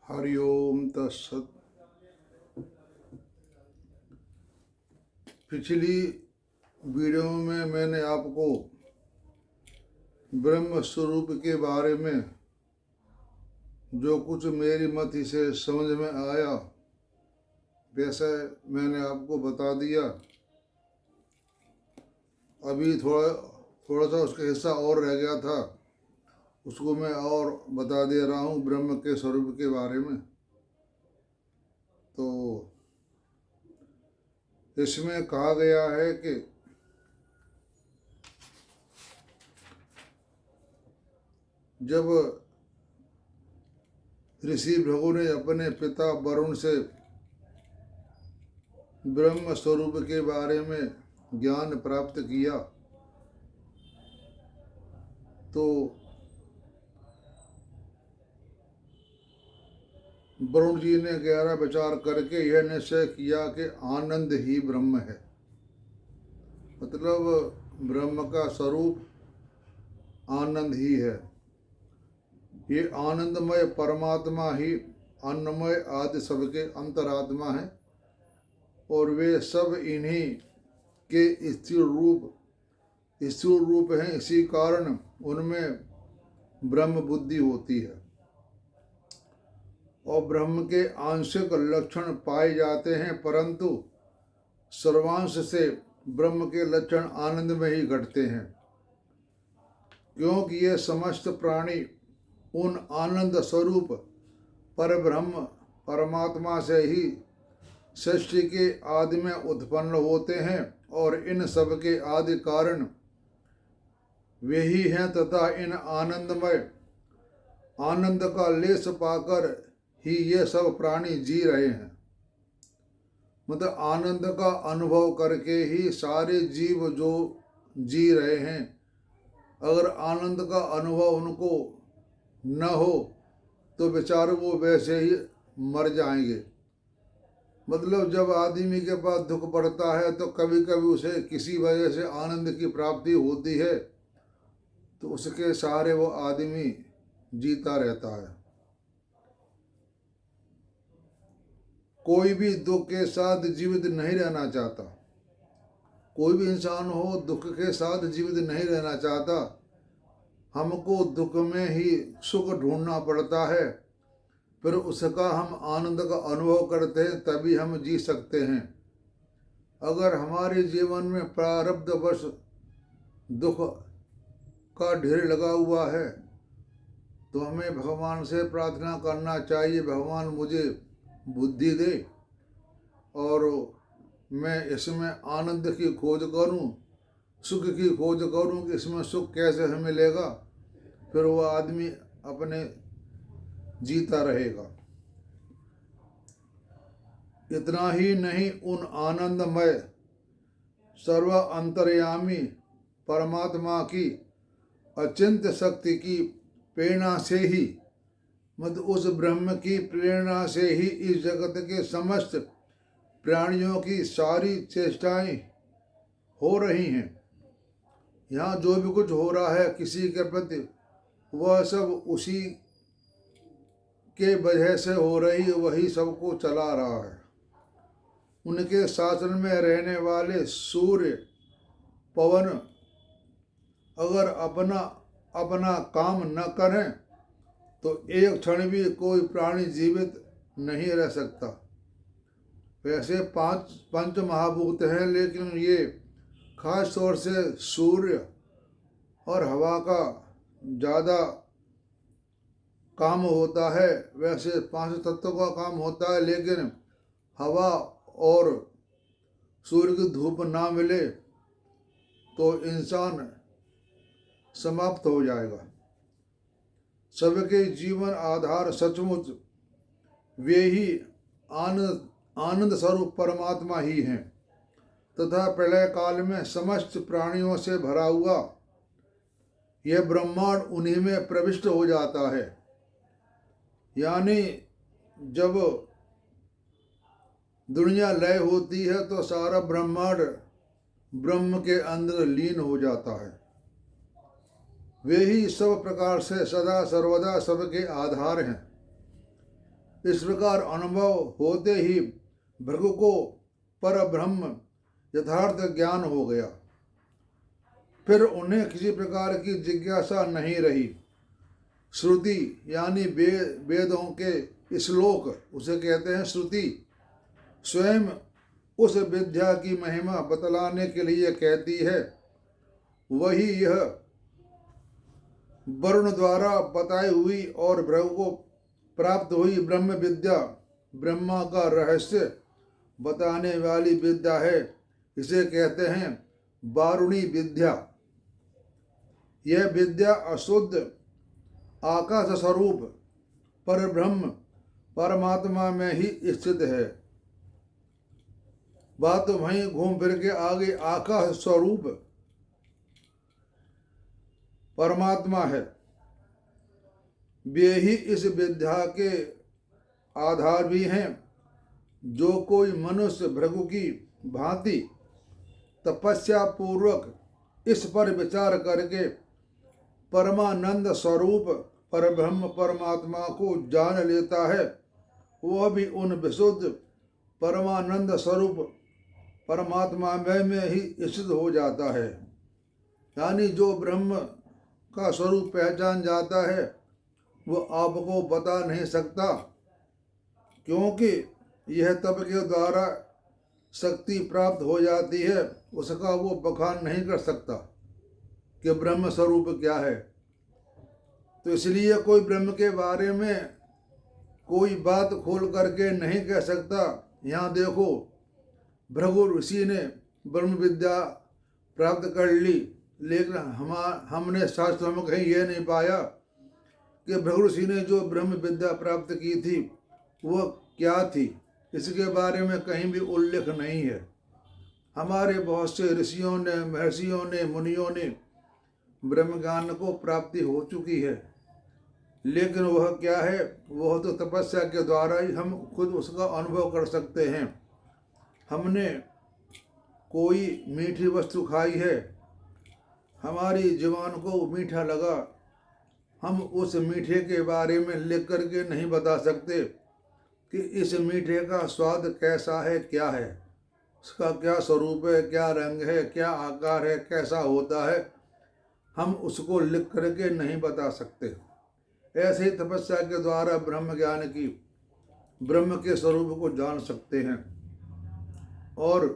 हरिओम तत्सत। पिछली वीडियो में मैंने आपको ब्रह्म स्वरूप के बारे में जो कुछ मेरी मति से समझ में आया वैसे मैंने आपको बता दिया। अभी थोड़ा सा उसका हिस्सा और रह गया था, उसको मैं और बता दे रहा हूँ ब्रह्म के स्वरूप के बारे में। तो इसमें कहा गया है कि जब ऋषि भृगु ने अपने पिता वरुण से ब्रह्म स्वरूप के बारे में ज्ञान प्राप्त किया तो वरुण जी ने गहरा विचार करके यह निश्चय किया कि आनंद ही ब्रह्म है। मतलब ब्रह्म का स्वरूप आनंद ही है। ये आनंदमय परमात्मा ही अन्नमय आदि सबके अंतरात्मा है और वे सब इन्हीं के स्थूल रूप हैं। इसी कारण उनमें ब्रह्म बुद्धि होती है और ब्रह्म के आंशिक लक्षण पाए जाते हैं, परंतु सर्वांश से ब्रह्म के लक्षण आनंद में ही घटते हैं, क्योंकि ये समस्त प्राणी उन आनंद स्वरूप परब्रह्म परमात्मा से ही सृष्टि के आदि में उत्पन्न होते हैं और इन सब के आदि कारण वे ही हैं तथा इन आनंद का लेस पाकर ही ये सब प्राणी जी रहे हैं। मतलब आनंद का अनुभव करके ही सारे जीव जो जी रहे हैं। अगर आनंद का अनुभव उनको न हो तो बेचारे वो वैसे ही मर जाएंगे। मतलब जब आदमी के पास दुख पड़ता है तो कभी कभी उसे किसी वजह से आनंद की प्राप्ति होती है तो उसके सहारे वो आदमी जीता रहता है। कोई भी दुख के साथ जीवित नहीं रहना चाहता। कोई भी इंसान हो दुख के साथ जीवित नहीं रहना चाहता। हमको दुख में ही सुख ढूंढना पड़ता है, फिर उसका हम आनंद का अनुभव करते हैं तभी हम जी सकते हैं। अगर हमारे जीवन में प्रारब्धवश दुख का ढेर लगा हुआ है तो हमें भगवान से प्रार्थना करना चाहिए, भगवान मुझे बुद्धि दे और मैं इसमें आनंद की खोज करूं, सुख की खोज करूं कि इसमें सुख कैसे हमें मिलेगा। फिर वो आदमी अपने जीता रहेगा। इतना ही नहीं, उन आनंदमय सर्व अंतर्यामी परमात्मा की अचिंत्य शक्ति की प्रेरणा से ही, मतलब उस ब्रह्म की प्रेरणा से ही इस जगत के समस्त प्राणियों की सारी चेष्टाएं हो रही हैं। यहाँ जो भी कुछ हो रहा है किसी के प्रति वह सब उसी के वजह से हो रही, वही सबको चला रहा है। उनके शासन में रहने वाले सूर्य पवन अगर अपना काम न करें तो एक क्षण भी कोई प्राणी जीवित नहीं रह सकता। वैसे पंच महाभूत हैं, लेकिन ये खास तौर से सूर्य और हवा का ज़्यादा काम होता है। वैसे 5 तत्वों का काम होता है, लेकिन हवा और सूर्य की धूप ना मिले तो इंसान समाप्त हो जाएगा। सबके जीवन आधार सचमुच वे ही आनंद स्वरूप परमात्मा ही हैं तथा प्रलय काल में समस्त प्राणियों से भरा हुआ यह ब्रह्मांड उन्हीं में प्रविष्ट हो जाता है। यानी जब दुनिया लय होती है तो सारा ब्रह्मांड ब्रह्म के अंदर लीन हो जाता है। वे ही सब प्रकार से सदा सर्वदा सबके आधार हैं। इस प्रकार अनुभव होते ही भृगु को पर ब्रह्म यथार्थ ज्ञान हो गया। फिर उन्हें किसी प्रकार की जिज्ञासा नहीं रही। श्रुति यानी वेदों के श्लोक, उसे कहते हैं श्रुति, स्वयं उस विद्या की महिमा बतलाने के लिए कहती है। वही यह वरुण द्वारा बताई हुई और भृगु को प्राप्त हुई ब्रह्म विद्या ब्रह्मा का रहस्य बताने वाली विद्या है। इसे कहते हैं वारुणी विद्या। यह विद्या अशुद्ध आकाश स्वरूप पर ब्रह्म परमात्मा में ही स्थित है। बात तो वहीं घूम फिर के आगे आकाश स्वरूप परमात्मा है। वे ही इस विद्या के आधार भी हैं। जो कोई मनुष्य भृगु की भांति तपस्या पूर्वक इस पर विचार करके परमानंद स्वरूप परब्रह्म परमात्मा को जान लेता है, वह भी उन विशुद्ध परमानंद स्वरूप परमात्मा में ही स्थित हो जाता है। यानी जो ब्रह्म का स्वरूप पहचान जाता है वह आपको बता नहीं सकता, क्योंकि यह तप के द्वारा शक्ति प्राप्त हो जाती है। उसका वो बखान नहीं कर सकता कि ब्रह्म स्वरूप क्या है। तो इसलिए कोई ब्रह्म के बारे में कोई बात खोल करके नहीं कह सकता। यहाँ देखो, भृगु ऋषि ने ब्रह्म विद्या प्राप्त कर ली, लेकिन हमने शास्त्रों में कहीं यह नहीं पाया कि भृगु ऋषि ने जो ब्रह्म विद्या प्राप्त की थी वह क्या थी। इसके बारे में कहीं भी उल्लेख नहीं है। हमारे बहुत से ऋषियों ने, महर्षियों ने, मुनियों ने ब्रह्म ज्ञान को प्राप्ति हो चुकी है, लेकिन वह क्या है, वह तो तपस्या के द्वारा ही हम खुद उसका अनुभव कर सकते हैं। हमने कोई मीठी वस्तु खाई है, हमारी जुबान को मीठा लगा, हम उस मीठे के बारे में लिख करके नहीं बता सकते कि इस मीठे का स्वाद कैसा है, क्या है, उसका क्या स्वरूप है, क्या रंग है, क्या आकार है, कैसा होता है। हम उसको लिख करके नहीं बता सकते। ऐसे ही तपस्या के द्वारा ब्रह्म ज्ञान की, ब्रह्म के स्वरूप को जान सकते हैं। और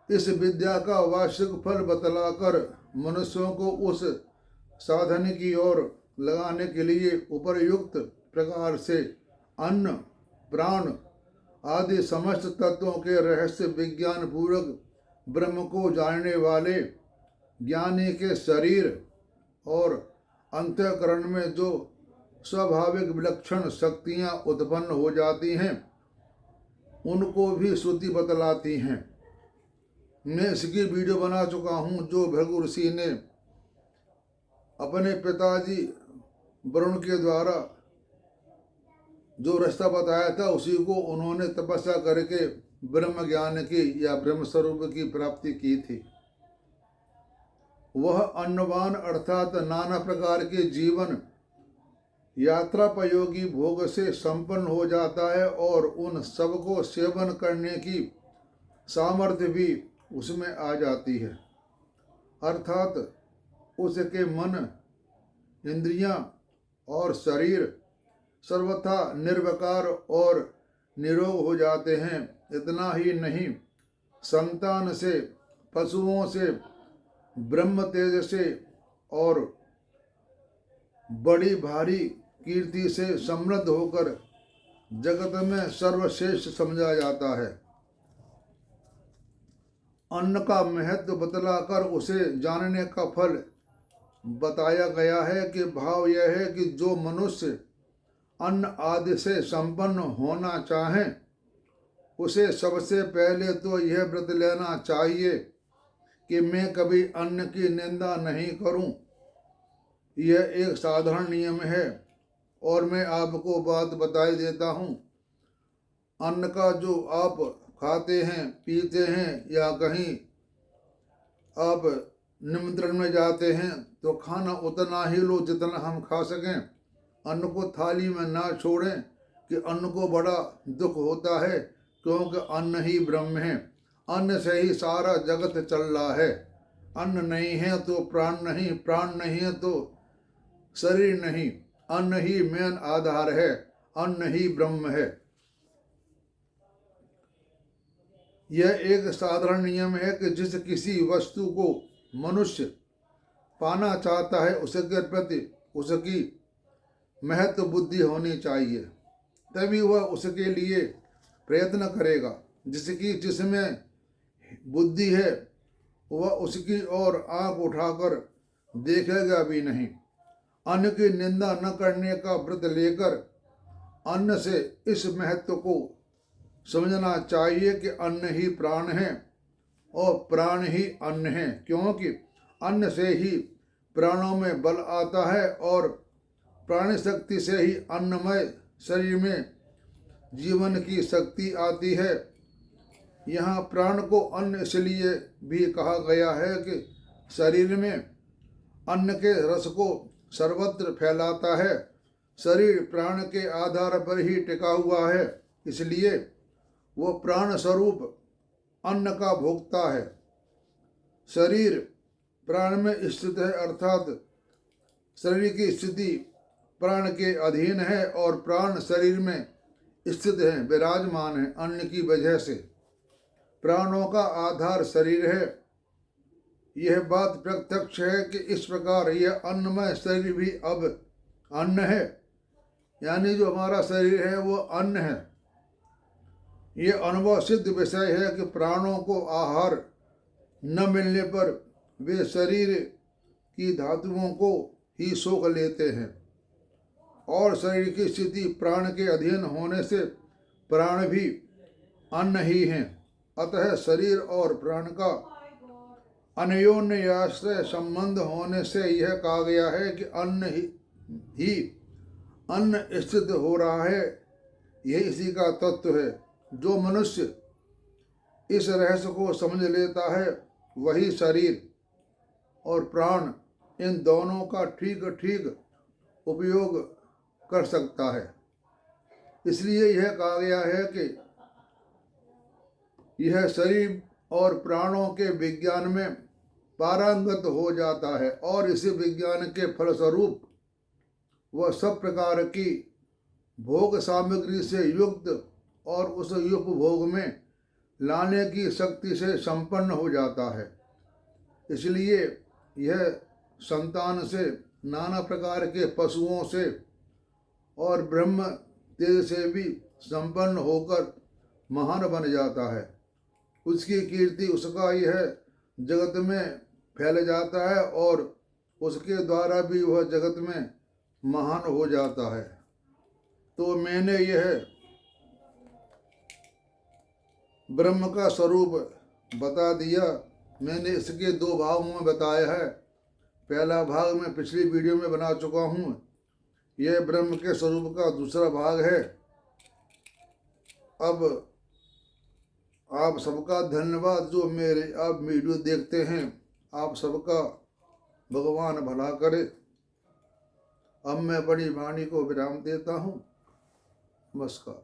इस विद्या का वार्षिक फल बतलाकर मनुष्यों को उस साधन की ओर लगाने के लिए उपयुक्त प्रकार से अन्न, प्राण आदि समस्त तत्वों के रहस्य विज्ञान पूर्वक ब्रह्म को जानने वाले ज्ञानी के शरीर और अंतःकरण में जो स्वाभाविक विलक्षण शक्तियाँ उत्पन्न हो जाती हैं, उनको भी श्रुति बतलाती हैं। मैं इसकी वीडियो बना चुका हूँ, जो भृगु ऋषि ने अपने पिताजी वरुण के द्वारा जो रास्ता बताया था उसी को उन्होंने तपस्या करके ब्रह्म ज्ञान की या ब्रह्म स्वरूप की प्राप्ति की थी। वह अन्नवान अर्थात नाना प्रकार के जीवन यात्रापयोगी भोग से संपन्न हो जाता है और उन सब को सेवन करने की सामर्थ्य भी उसमें आ जाती है। अर्थात उसके मन, इंद्रियां और शरीर सर्वथा निर्विकार और निरोग हो जाते हैं। इतना ही नहीं, संतान से, पशुओं से, ब्रह्म तेज से और बड़ी भारी कीर्ति से समृद्ध होकर जगत में सर्वश्रेष्ठ समझा जाता है। अन्न का महत्व बतलाकर उसे जानने का फल बताया गया है कि भाव यह है कि जो मनुष्य अन्न आदि से संपन्न होना चाहें, उसे सबसे पहले तो यह व्रत लेना चाहिए कि मैं कभी अन्न की निंदा नहीं करूं। यह एक साधारण नियम है और मैं आपको बात बताई देता हूं। अन्न का जो आप खाते हैं, पीते हैं या कहीं आप निमंत्रण में जाते हैं तो खाना उतना ही लो जितना हम खा सकें। अन्न को थाली में ना छोड़ें कि अन्न को बड़ा दुख होता है, क्योंकि अन्न ही ब्रह्म है। अन्न से ही सारा जगत चल रहा है। अन्न नहीं है तो प्राण नहीं, प्राण नहीं है तो शरीर नहीं। अन्न ही मेन आधार है, अन्न ही ब्रह्म है। यह एक साधारण नियम है कि जिस किसी वस्तु को मनुष्य पाना चाहता है उसके प्रति उसकी महत्व बुद्धि होनी चाहिए, तभी वह उसके लिए प्रयत्न करेगा। जिसमें बुद्धि है वह उसकी ओर आंख उठाकर देखेगा भी नहीं। अन्न की निंदा न करने का व्रत लेकर अन्न से इस महत्व को समझना चाहिए कि अन्न ही प्राण है और प्राण ही अन्न है, क्योंकि अन्न से ही प्राणों में बल आता है और प्राण शक्ति से ही अन्नमय शरीर में जीवन की शक्ति आती है। यहाँ प्राण को अन्न इसलिए भी कहा गया है कि शरीर में अन्न के रस को सर्वत्र फैलाता है। शरीर प्राण के आधार पर ही टिका हुआ है, इसलिए वो प्राण स्वरूप अन्न का भोक्ता है। शरीर प्राण में स्थित है, अर्थात शरीर की स्थिति प्राण के अधीन है और प्राण शरीर में स्थित है, विराजमान है। अन्न की वजह से प्राणों का आधार शरीर है। यह बात प्रत्यक्ष है कि इस प्रकार यह अन्नमय शरीर भी अब अन्न है, यानी जो हमारा शरीर है वो अन्न है। यह अनुभव सिद्ध विषय है कि प्राणों को आहार न मिलने पर वे शरीर की धातुओं को ही सोख लेते हैं और शरीर की स्थिति प्राण के अधीन होने से प्राण भी अन्न ही हैं। अतः शरीर और प्राण का अन्योन्याश्रय संबंध होने से यह कहा गया है कि अन्न ही अन्न स्थित हो रहा है। यह इसी का तत्व है। जो मनुष्य इस रहस्य को समझ लेता है वही शरीर और प्राण इन दोनों का ठीक ठीक उपयोग कर सकता है। इसलिए यह कहा गया है कि यह शरीर और प्राणों के विज्ञान में पारंगत हो जाता है और इसी विज्ञान के फलस्वरूप वह सब प्रकार की भोग सामग्री से युक्त और उस उपभोग में लाने की शक्ति से संपन्न हो जाता है। इसलिए यह संतान से, नाना प्रकार के पशुओं से और ब्रह्म तेज से भी संपन्न होकर महान बन जाता है। उसकी कीर्ति, उसका यह जगत में फैल जाता है और उसके द्वारा भी वह जगत में महान हो जाता है। तो मैंने यह ब्रह्म का स्वरूप बता दिया। मैंने इसके दो भागों में बताया है। पहला भाग मैं पिछली वीडियो में बना चुका हूँ। यह ब्रह्म के स्वरूप का दूसरा भाग है। अब आप सबका धन्यवाद जो मेरे आप वीडियो देखते हैं। आप सबका भगवान भला करे। अब मैं बड़ी वाणी को विराम देता हूँ। नमस्कार।